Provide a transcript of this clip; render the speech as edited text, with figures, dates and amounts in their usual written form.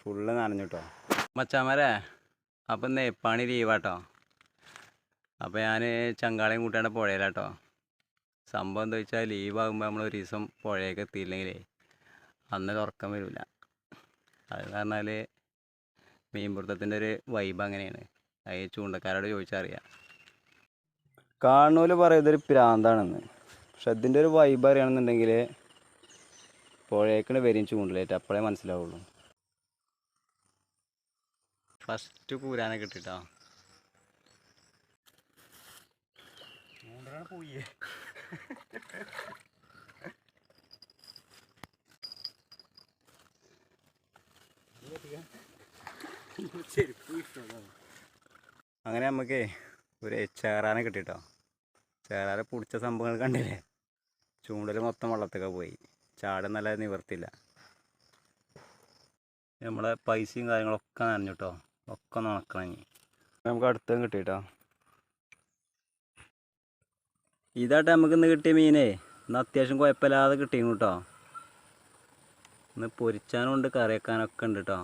Full നനഞ്ഞു കേട്ടോ മച്ചാമാരെ. അപ്പം ഇന്നേ പണി ലീവാട്ടോ. അപ്പോൾ ഞാൻ ചങ്കാളയും കൂട്ടാണ്ട് പുഴയിലാട്ടോ. സംഭവം എന്താ വെച്ചാൽ ലീവാകുമ്പോൾ നമ്മൾ ഒരു ദിവസം പുഴയൊക്കെ എത്തിയില്ലെങ്കിലേ അന്നൊരു ഉറക്കം വരില്ല. അത് പറഞ്ഞാൽ മീൻപിടുത്തത്തിൻ്റെ ഒരു വൈബ് അങ്ങനെയാണ്. അത് ചൂണ്ടക്കാരോട് ചോദിച്ചാൽ അറിയാം. കാണുന്നോല് പറയും ഇതൊരു പ്രാന്താണെന്ന്. പക്ഷെ ഇതിൻ്റെ ഒരു വൈബ് അറിയണമെന്നുണ്ടെങ്കിൽ പുഴയേക്കണ് വരും ചൂണ്ടലായിട്ട്, അപ്പോഴേ മനസ്സിലാവുള്ളൂ. ഫസ്റ്റ് കൂരാനൊക്കെ ഇട്ടിട്ടോ. പോയേ അങ്ങനെ നമുക്കേ ഒരു ചേറാനെ കിട്ടിട്ടോ. ചേറാനെ പിടിച്ച സംഭവങ്ങൾ കണ്ടില്ലേ. ചൂണ്ടൽ മൊത്തം വെള്ളത്തൊക്കെ പോയി. ചാട് നല്ല നിവർത്തില്ല. നമ്മളെ പൈസയും കാര്യങ്ങളൊക്കെ നനഞ്ഞു കേട്ടോ. ഒക്കെ നടക്കണം. നമുക്ക് അടുത്തും കിട്ടിട്ടോ. ഇതാട്ടെ നമുക്ക് ഇന്ന് കിട്ടിയ മീനേ. ഇന്ന് അത്യാവശ്യം കുഴപ്പമില്ലാതെ കിട്ടിയിരുന്നു കേട്ടോ. ഇന്ന് പൊരിച്ചാനും ഉണ്ട്, കറി വെക്കാനൊക്കെ ഉണ്ട് കേട്ടോ.